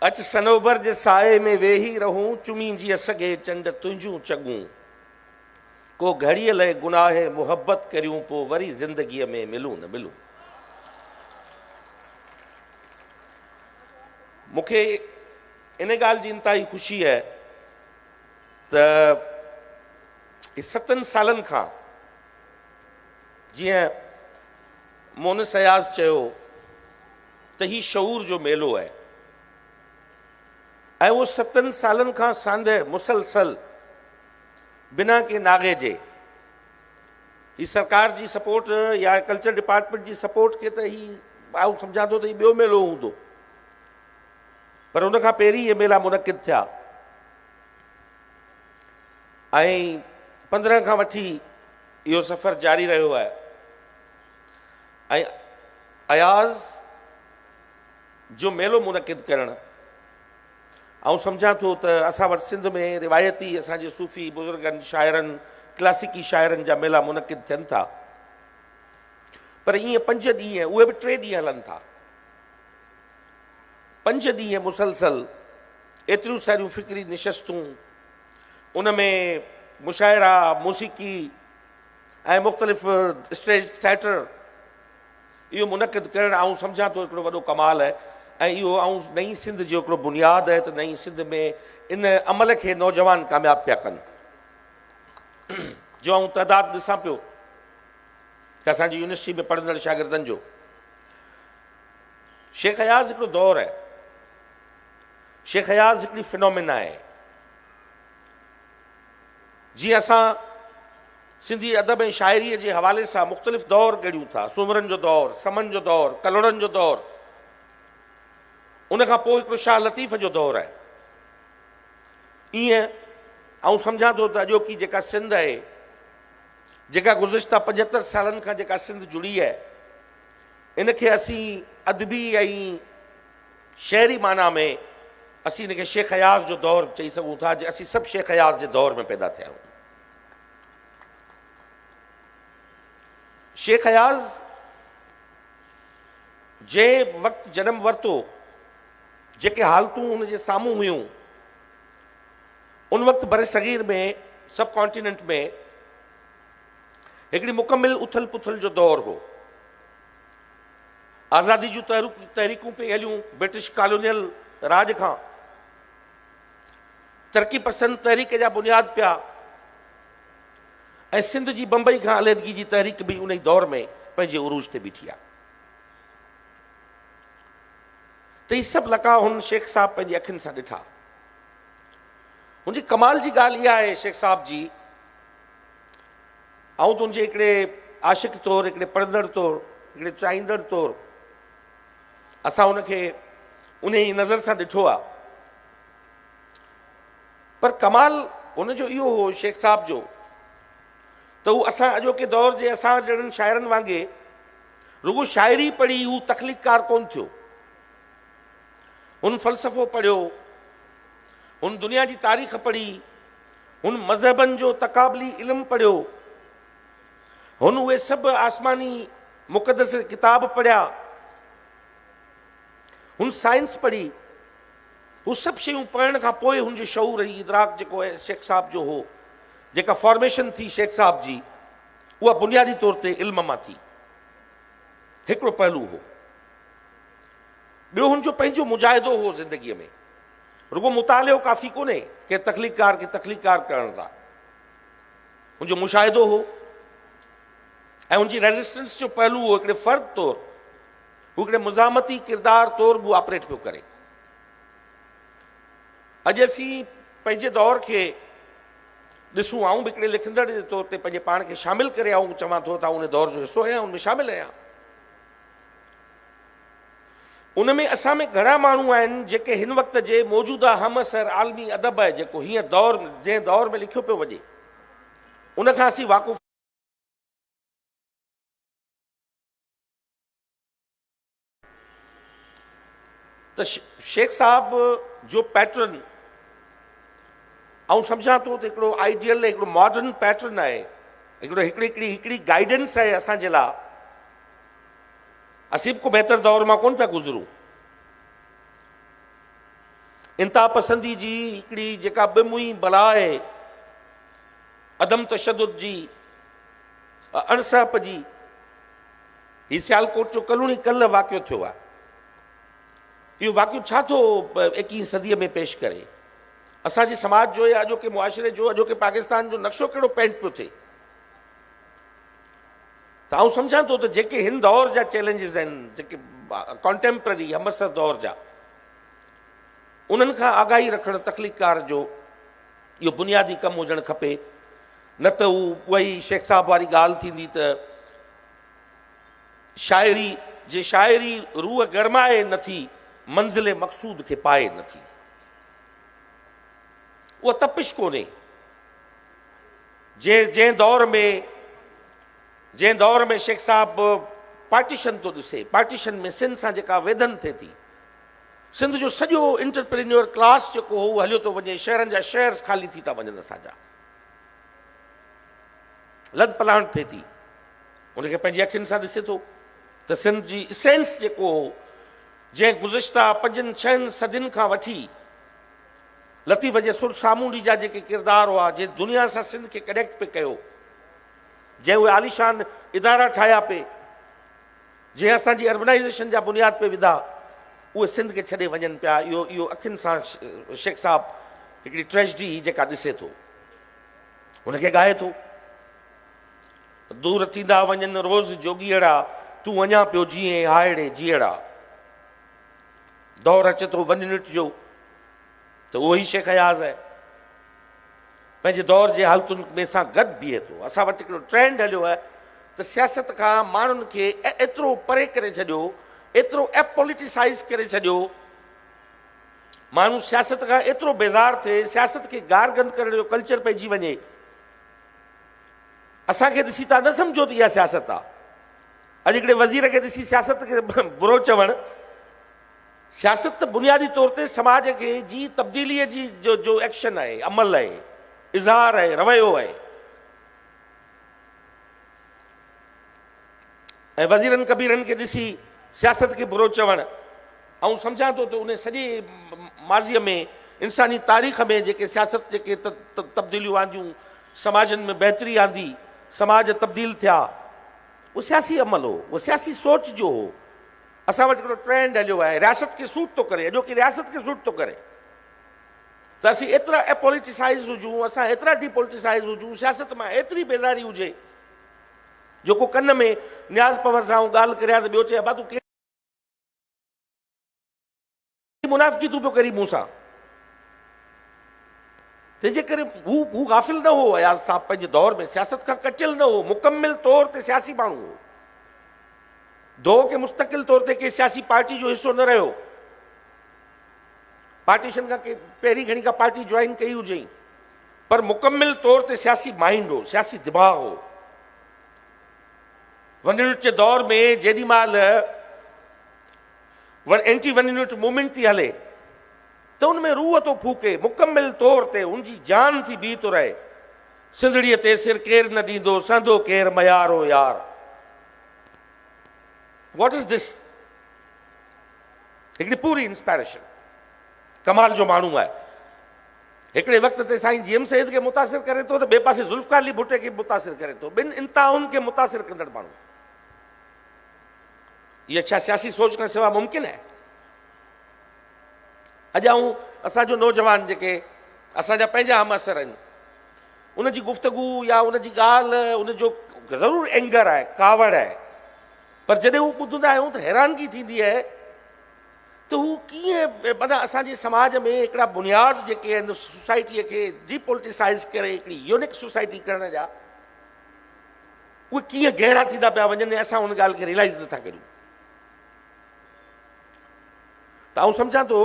अच सनोबर जे साए में वेही रहूं, चुमी जीअं सघे चंड तुंहिंजूं चॻूं। को घड़ीअ लाइ गुनाहे मुहबत करियूं, पोइ वरी ज़िंदगीअ में मिलूं न मिलूं। मूंखे इन ॻाल्हि जी इंतिहाई ख़ुशी आहे त 7 सालनि खां जीअं मोनिस अयाज़ चयो त ही शऊर जो मेलो आहे ऐं उहो 7 सालनि खां सांदे मुसलसल बिना के नागे जे ही सरकार जी सपोर्ट या कल्चर डिपार्टमेंट जी सपोर्ट खे त ही आउं सम्झां थो त ही ॿियो मेलो हूंदो, पर उन खां पहिरीं इहे मेला मुनक़िद थिया ऐं 15 खां वठी इहो सफ़र जारी रहियो आहे। ऐं अयाज़ जो मेलो मुनक़िद करणु ऐं सम्झां थो त असां वटि सिंध में रिवायती असांजे सूफ़ी बुज़ुर्गनि शाइरनि क्लासिकी शाइरनि जा मेला मुनक़िद थियनि था, पर ईअं 5 ॾींहं उहे बि 3 ॾींहं हलनि था। 5 ॾींहं मुसलसल एतिरियूं सारियूं फ़िक्री निशस्तूं, उन में मुशाइरा मौसीक़ी ऐं मुख़्तलिफ़ स्टेज थिएटर इहो मुनक़िद करणु आउं सम्झां थो हिकिड़ो वॾो कमाल आहे ऐं इहो आउं नई सिंध जो हिकिड़ो बुनियादु आहे त नई सिंध में इन अमल खे नौजवान कामयाबु पिया कनि। जो आउं तइदादु ॾिसां पियो त असांजी यूनिवर्सिटी में पढ़ंदड़ शागिर्दनि जो शेख अयाज़ हिकिड़ो दौरु आहे। शेख अयाज़ हिकिड़ी फिनोमिना आहे। जीअं असां सिंधी अदब ऐं शाइरीअ जे हवाले सां मुख़्तलिफ़ दौर ॻणियूं था, सूमरनि जो दौरु, समन जो दौरु, कलड़नि जो दौरु, उनखां पोइ हिकिड़ो शाह लतीफ़ जो दौरु आहे। ईअं आउं सम्झां थो त अॼोकी जेका सिंध आहे, जेका गुज़िश्ता 75 सालनि खां जेका सिंध जुड़ी आहे, इनखे असीं अदबी ऐं शहरी माना में असीं इनखे शेख अयाज़ जो दौरु चई सघूं था। असीं सभु शेख अयाज़ जे दौर में पैदा थिया आहियूं। शेख अयाज़ जंहिं वक़्तु जनमु वरितो, जेके हालतूं हुनजे साम्हूं हुयूं, उन वक़्तु बर सग़ीर में सब कॉन्टिनेंट में हिकिड़ी मुकमिल उथल पुथल जो दौरु हो। आज़ादी जूं तहरीकूं पे हलियूं ब्रिटिश कॉलोनियल राज खां, तरक़ी पसंद तहरीक जा बुनियाद पिया ऐं सिंध जी बम्बई खां अलहदगी जी तहरीक बि उन दौर में पंहिंजे उरूज ते बीठी आहे। त ही सभु लका हुन शेख साहब पंहिंजी अखियुनि सां ॾिठा। मुंहिंजी कमाल जी ॻाल्हि इहा आहे शेख साहब जी, ऐं तुंहिंजे हिकिड़े आशिक़ तौरु, हिकिड़े पढ़ंदड़ तौरु, हिकिड़े चाहींदड़ तौरु असां उनखे उन ई नज़र सां ॾिठो आहे। पर कमाल हुनजो इहो हो शेख साहब जो त हू असां अॼोके दौर जे असां जहिड़नि शाइरनि वांगुरु रुगो शाइरी पढ़ी हू तख़लीक़कार कोन थियो। हुन फ़लसफ़ो पढ़ियो, हुन दुनिया जी तारीख़ पढ़ी, हुन मज़हबनि जो तक़ाबली इल्मु पढ़ियो, हुन उहे सभु आसमानी मुक़दस किताब पढ़िया, हुन साइंस पढ़ी। हू सभु शयूं पढ़ण खां पोइ हुनजो शऊर ऐं इदराक जेको आहे शेख साहब जो हो, जेका फॉर्मेशन थी शेख साहब जी, उहा बुनियादी तौर ते इल्म मां थी। हिकिड़ो पहलू हो। ॿियो हुनजो पंहिंजो मुजाहिदो हो ज़िंदगीअ में। रुगो मुतालियो काफ़ी कोन्हे के तख़लीक़कार खे तख़लीक़कार करण लाइ। हुनजो मुशाहिदो हो ऐं हुनजी रेज़िस्टेंस जो पहलू हो। हिकिड़े फ़र्द तौरु हू हिकिड़े मुज़ामती किरदार तौरु बि ऑपरेट पियो करे। अॼु असीं पंहिंजे दौर खे ॾिसूं, आऊं बि हिकिड़े लिखंदड़ जे तौर ते पंहिंजे पाण खे शामिलु करे आऊं चवां थो त उन दौर जो हिसो आहियां, उनमें शामिलु आहियां। उनमें असां में घणा माण्हू आहिनि जेके हिन वक़्त जे मौजूदा हम असर आलमी अदब आहे, जेको हीअं दौर जंहिं दौर में लिखियो पियो वञे, उनखां असीं वाक़ुफ़। त शेख साहब जो पैटर्न आऊं सम्झां थो त हिकिड़ो आइडियल, हिकिड़ो मॉडर्न पैटर्न आहे, हिकिड़ी गाइडेंस आहे असांजे लाइ। असीं बि को बहितर दौर मां कोन पिया गुज़रूं। इंतहा पसंदी जी हिकिड़ी जेका बेमुई बला आहे, अदम तशद्दुद जी, अणसहप जी, ही सियालकोट जो कल वाक़ियो थियो आहे। इहो वाक़ियो छा थो 21वीं सदीअ में पेश करे? असांजे समाज जो या अॼोके मुआशिरे जो, अॼोके पाकिस्तान जो नक्शो कहिड़ो पेंट पियो थिए। त आउं सम्झां थो त जेके हिन दौर जा चैलेंजिस आहिनि, जेके कॉन्टेम्पररी हमसर दौर जा, उन्हनि खां आगाही रखणु तख़लीक़कार जो इहो बुनियादी कमु हुजणु खपे। न त उहा शेख साहब वारी ॻाल्हि थींदी त शाइरी रूह गरमाए नथी, मंज़िल मक़सूद खे पाए नथी। उहा तपिश कोन्हे जंहिं दौर में शेख साहब पार्टीशन थो ॾिसे, पार्टीशन में सिंध सां जेका वेदन थिए थी, सिंध जो सॼो इंटरप्रेन्योर क्लास जेको हो उहो हलियो थो वञे, शहरनि जा शहर ख़ाली थी था वञनि, असांजा लद पलाण थिए थी। उनखे पंहिंजी अखियुनि सां ॾिसे थो त सिंध जी इसेंस जेको हो, जंहिं गुज़िश्ता 5-6 सदियुनि खां वठी लतीफ़ जे सुर सामूंडी जा जेके किरदार हुआ, जंहिं दुनिया सां सिंध खे कनेक्ट पे कयो, जंहिं उहे आलिशान इदारा ठाहिया पे, जंहिं असांजी अर्बनाइज़ेशन जा बुनियाद पे विधा, उहे सिंध खे छॾे वञनि पिया। इहो अखियुनि सां शेख साहब हिकिड़ी ट्रेजिडी जेका ॾिसे थो, हुनखे ॻाए थो। दूर थींदा वञनि रोज़ जोगीअड़ा, तूं अञा पियो जीअं हायड़े जीअड़ा। दौर अचे थो 1 मिनट जो, त उहो ई शेख अयाज़ आहे, पंहिंजे दौर जे हालतुनि में सां गॾु बीहे थो। असां वटि हिकिड़ो ट्रेंड हलियो आहे त सियासत खां माण्हुनि खे एतिरो परे करे छॾियो, एतिरो एपॉलिटिसाइज़ करे छॾियो, माण्हू सियासत खां एतिरो बेज़ार थिए, सियासत खे गारगंद करण जो कल्चर पइजी वञे। असांखे ॾिसी तव्हां न सम्झो त इहा सियासत आहे। अॼु हिकिड़े वज़ीर खे ॾिसी सियासत खे बुरो चवणु, सियासत त बुनियादी तौर ते समाज खे जी तब्दीलीअ जी जो एक्शन आहे, अमल आहे, इज़हार आहे, रवैयो आहे। ऐं वज़ीरनि कबीरनि खे ॾिसी सियासत खे बुरो चवणु, ऐं सम्झां थो त उन सॼे माज़ीअ में, इंसानी तारीख़ में जेके सियासत जेके तब्दीलियूं आंदियूं, समाजनि में बहितरी आंदी, समाज तब्दील थिया, उहो सियासी अमल हो, उहो सियासी सोच जो हो। असां वटि हिकिड़ो ट्रेंड हलियो आहे, रियासत खे सूट थो करे, अॼोकी रियासत खे सूट थो करे त असीं एतिरा एपॉलिटिसाइज़ हुजूं, असां एतिरा डीपॉलिटिसाइज़ हुजूं, सियासत मां एतिरी बेज़ारी हुजे, जेको कन में न्याज़ पवर सां ॻाल्हि करिया त ॿियो चए अबा तूं कहिड़ी मुनाफ़िकी तूं पियो करी मूं सां। तंहिंजे करे हू गाफ़िल न हो अयाज़ साहब, पंहिंजे दौर में सियासत खां कचियल न हो, मुकमिल तौर ते सियासी माण्हू हो। दो के मुस्तक़िल तौर ते के सियासी पार्टी जो हिसो न रहियो, पार्टीशन खां के पहिरीं घणी का पार्टी ज्वाइन कई हुजई, पर मुकमिल तौर ते सियासी माइंड हो, सियासी दिमाग़ हो। 1 यूनिट जे दौर में जेॾी महिल एंटी 1 यूनिट मूवमेंट थी हले त उन में रूह थो फूके, मुकमिल तौर ते उनजी जान थी बीह थो रहे। सिंधड़ीअ ते सिर केरु न ॾींदो, संदो केरु मयारो यार। What is this? हिकिड़ी पूरी इंस्पायरेशन, कमाल जो माण्हू आहे। हिकिड़े वक़्त ते साईं जीएम सैयद खे मुतासिर करे थो, त ॿिए पासे ज़ुल्फ़कार अली भुट्टे खे मुतासिर करे थो, ॿिनि इंतहाउनि खे मुतासिर कंदड़ माण्हू। इहा छा सियासी सोच खां सवाइ मुमकिन आहे? अॼु असांजो नौजवान जेके असांजा पंहिंजा हम असर आहिनि, उनजी गुफ़्तगू या उनजी ॻाल्हि, उनजो ज़रूरु एंगर आहे, कावड़ आहे, पर जॾहिं हू ॿुधंदा आहियूं त हैरानगी थींदी आहे त हू कीअं माना असांजे समाज में हिकिड़ा बुनियाद जेके आहिनि सोसाइटीअ खे डीपॉलिटिसाइज़ करे हिकिड़ी यूनिक सोसाइटी करण जा, उहे कीअं गहरा थींदा पिया वञनि, असां उन ॻाल्हि खे रियलाइज़ नथा करियूं। त आउं सम्झां थो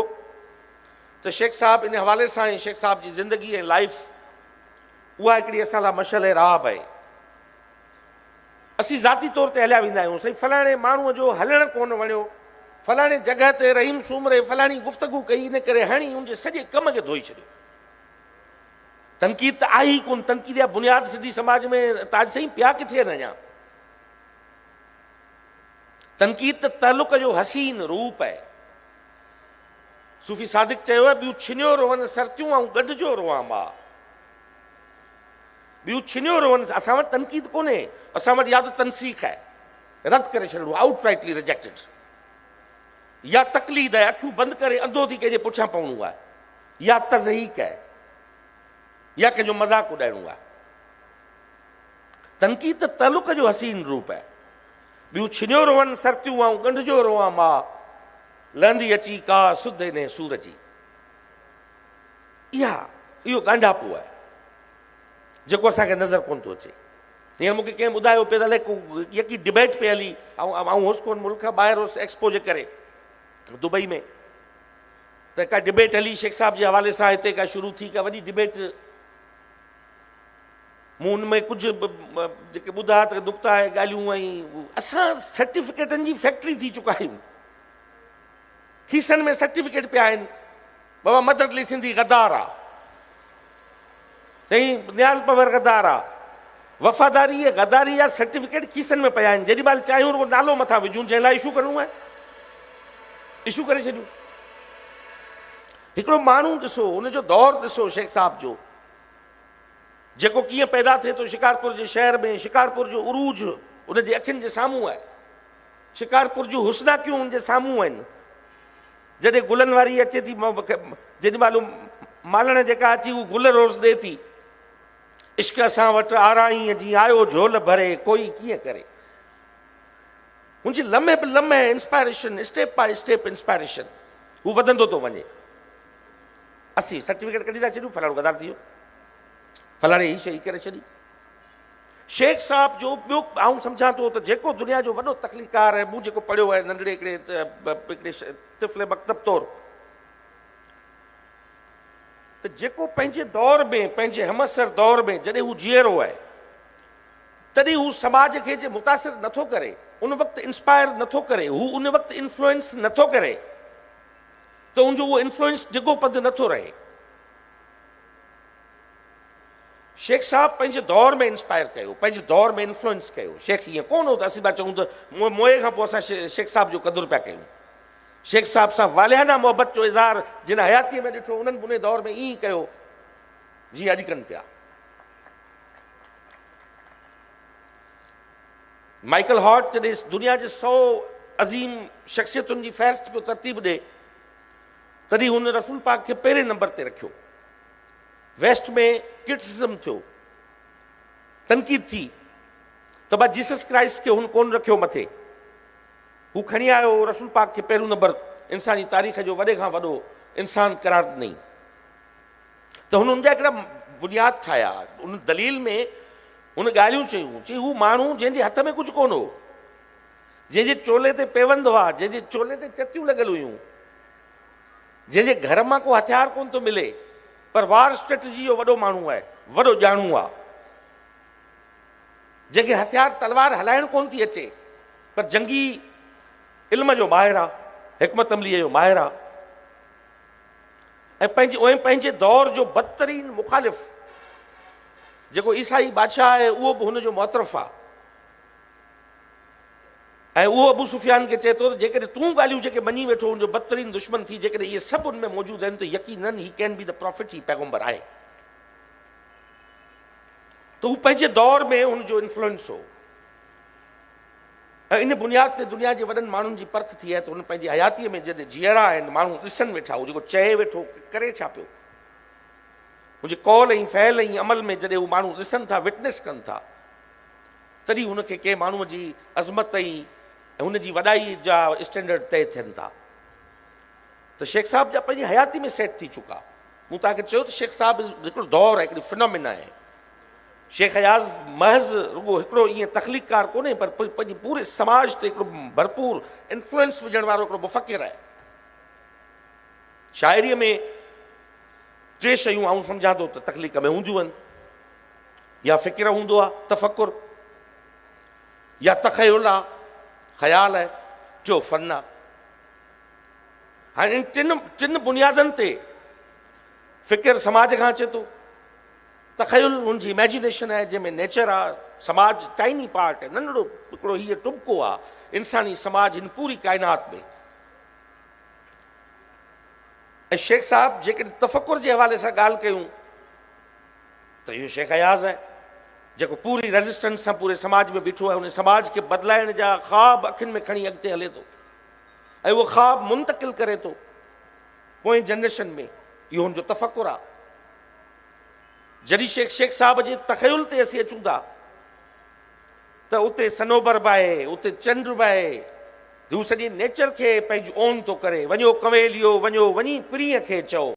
त शेख साहब इन हवाले सां, शेख साहब जी ज़िंदगी ऐं लाइफ उहा हिकिड़ी असां लाइ मशल राब आहे। असीं ज़ाती तौर ते हलिया वेंदा आहियूं, साईं फलाणे माण्हूअ जो हलणु कोन वणियो, फलाणे जॻह ते रहीम सूमरे फलाणी गुफ़्तगू कई, इन करे हणी उनजे सॼे कम खे धोई छॾियो। तनक़ीद त आई कोन, तनक़ीद जा बुनियाद सिंधी समाज में ताज साईं पिया किथे आहिनि अञा। तनक़ीद त तालुक जो हसीन रूप आहे। सूफ़ी सादिक चयो आहे, ॿियूं छिनियो रोहनि सरतियूं ऐं गॾिजो रोआं मां। ॿियूं छिनियो रोहनि, असां वटि तनक़ीद कोन्हे, असां वटि या त तनसीख आहे, रद्द करे छॾियो, आउटराइटली रिजेक्टेड, या तकलीद आहे, अखियूं बंदि करे अंधो थी कंहिंजे पुठियां पवणो आहे, या तज़हीक आहे, या कंहिंजो मज़ाक उॾाइणो आहे। तनक़ीद त तलुक जो हसीन रूप आहे। ॿियूं छिनियो रोहनि सरतियूं ऐं ॻंढिजो रोआं मां, लहंदी अची का सुध ने सूर जी। इहो ॻांढापो आहे जेको असांखे नज़र कोन थो अचे। हींअर मूंखे कंहिं ॿुधायो पियो हले, यकी डिबेट पे हली, ऐं होसि कोन, मुल्क खां ॿाहिरि होसि एक्सपो जे करे दुबई में, त का डिबेट हली शेख साहब जे हवाले सां, हिते का शुरू थी, का वॾी डिबेट। मूं हुन में कुझु जेके ॿुधा त नुक़्ता आहे ॻाल्हियूं, ऐं असां सर्टिफिकेटनि जी फैक्ट्री थी चुका आहियूं। खीसनि में सर्टिफिकेट पिया आहिनि, बाबा मदद अली सिंधी गद्दार आहे, चई न्याज़ पवर गद्दार आहे, वफ़ादारी गद्दारी जा सर्टिफिकेट खीसनि में पिया आहिनि। जेॾी महिल चाहियूं उहो नालो मथां विझूं, जंहिं लाइ इशू करिणो आहे इशू करे छॾियूं। हिकिड़ो माण्हू ॾिसो, हुनजो दौरु ॾिसो शेख साहब जो, जेको कीअं पैदा थिए थो शिकारपुर जे शहर में। शिकारपुर जो उरूज उनजी अखियुनि जे साम्हूं आहे, शिकारपुर जूं हुस्नाकियूं हुनजे साम्हूं आहिनि। जॾहिं गुलनि वारी अचे थी, जेॾी महिल मालण जेका अची उहा गुल रोज़ ॾिए थी, इश्क असां वटि आराईअ जी आयो झोल भरे, कोई कीअं करे। मुंहिंजी लम्हे बि लम्हे inspiration, step by step inspiration, हू वधंदो थो वञे। असीं सर्टिफिकेट कढी था छॾियूं, फलाणो गद्दार थी वियो, फलाणे ही शइ करे छॾी। शेख साहब जो ॿियो आउं सम्झां थो त जेको दुनिया जो वॾो तख़लीकार आहे, मूं जेको पढ़ियो आहे नंढड़े हिकिड़े तिफ़ले मकतब तौरु, त जेको पंहिंजे दौर में, पंहिंजे हमअसर दौर में जॾहिं हू जीअरो आहे, तॾहिं हू समाज खे जे मुतासिर नथो करे, उन वक़्तु इंस्पायर नथो करे, हू उन वक़्तु इन्फ्लुएंस नथो करे, त हुनजो उहो इन्फ्लुएंस डिघो पधु नथो रहे। शेख साहब पंहिंजे दौर में इंस्पायर कयो, पंहिंजे दौर में इन्फ्लुएंस कयो। शेख हीअं कोन हो त असीं पिया चऊं त मोए खां पोइ असां शेख साहब जो क़दुरु पिया कयूं। शेख साहब सां वालियाना मोहबत जो इज़हार जिन हयातीअ में ॾिठो, उन्हनि बि उन दौर में ईअं कयो जीअं अॼु कनि पिया। माइकल हॉर्ट जॾहिं दुनिया जे 100 अज़ीम शख़्सियतुनि जी फ़हरिस्त पियो तरतीब ॾे, तॾहिं हुन रसूल पाक खे पहिरें नंबर ते रखियो। वेस्ट में क्रिटिसिज़म थियो, तनक़ीद थी त बा जीसस क्राइस्ट खे हुन कोन रखियो मथे, हू खणी आयो रसूल पाक खे पहिरियों नंबर, इंसानी तारीख़ जो वॾे खां वॾो इंसान करार ॾिनई। त हुन हुनजा हिकिड़ा बुनियाद ठाहिया, उन दलील में हुन ॻाल्हियूं चयूं, चई हू माण्हू जंहिंजे हथ में कुझु कोन हो, जंहिंजे चोले ते पेवंद हुआ, जंहिंजे चोले ते चतियूं लॻल हुयूं, जंहिंजे घर मां को हथियार कोन थो मिले, पर वार स्ट्रेटजी जो वॾो माण्हू आहे, वॾो ॼाणू आहे, जंहिंखे हथियार तलवार हलाइण कोन थी अचे, पर जंगी इल्म जो माहिर आहे, हिकमत अमलीअ जो माहिर आहे, ऐं पंहिंजे दौर जो बदतरीन मुखालिफ़ जेको ईसाई बादशाह आहे, उहो बि हुनजो मुतरफ़ आहे। ऐं उहो अबू सुफियान खे चए थो त जेकॾहिं तूं ॻाल्हियूं जेके मञी वेठो, हुनजो बदतरीन दुश्मन थी, जेकॾहिं इहे सभु हुन में मौजूदु आहिनि, त यकीनन he can be the profit, ही पैगंबर आहे। त हू पंहिंजे दौर में हुनजो इन्फ्लुएंस हो, ऐं इन बुनियाद ते दुनिया जे वॾनि माण्हुनि जी परख थी आहे त हुन पंहिंजी हयातीअ में जॾहिं जीअरा आहिनि, माण्हू ॾिसनि वेठा, हू जेको चए वेठो करे छा पियो, मुंहिंजे कौल ऐं फ़हल ऐं अमल में जॾहिं हू माण्हू ॾिसनि था, विटनेस कनि था, तॾहिं हुनखे कंहिं माण्हूअ जी अज़मत ऐं हुनजी वॾाई जा स्टैंडर्ड तय थियनि था। त शेख साहब जा पंहिंजी हयाती में सेट थी चुका। मूं तव्हांखे चयो त शेख साहब हिकिड़ो दौरु आहे, हिकिड़ी फिनोमिना आहे। शेख हयाज़ महज़ रुगो हिकिड़ो ईअं तख़लीक़कार कोन्हे, पर पंहिंजे पूरे समाज ते हिकिड़ो भरपूर इन्फ्लुएंस विझण वारो हिकिड़ो मुफ़क्किर आहे। शाइरीअ में 3 शयूं आऊं सम्झां थो त तख़लीक़ में हूंदियूं आहिनि, या फ़िक्र हूंदो आहे, तफ़कुर, या तख़युल आहे, ख़्याल आहे, टियों फ़न आहे। हाणे इन टिनि बुनियादनि ते फ़िक्र समाज खां अचे थो, तख़युल हुनजी इमेजिनेशन आहे, जंहिंमें नेचर आहे, समाज टाइनी पार्ट आहे, नंढड़ो हिकिड़ो हीअ टुबको आहे इंसानी समाज हिन पूरी काइनात में। ऐं शेख साहब जेकॾहिं तफ़कुर जे हवाले सां ॻाल्हि कयूं त इहो शेख अयाज़ आहे जेको पूरी रेज़िस्टेंस सां पूरे समाज में बीठो आहे, उन समाज खे बदिलाइण जा ख़्वाब अखियुनि में खणी अॻिते हले थो ऐं उहो ख़्वाब मुंतकिल करे थो पोइ जनरेशन में। इहो हुनजो तफ़कुर आहे। जॾहिं शेख साहब जे तख़युल ते असीं अचूं था त उते सनोबर बि आहे, उते चंड बि आहे, हू सॼे नेचर खे पंहिंजो ओन थो करे। वञो कंवेलियो वञो, वञी पीढ़ीअ खे चओ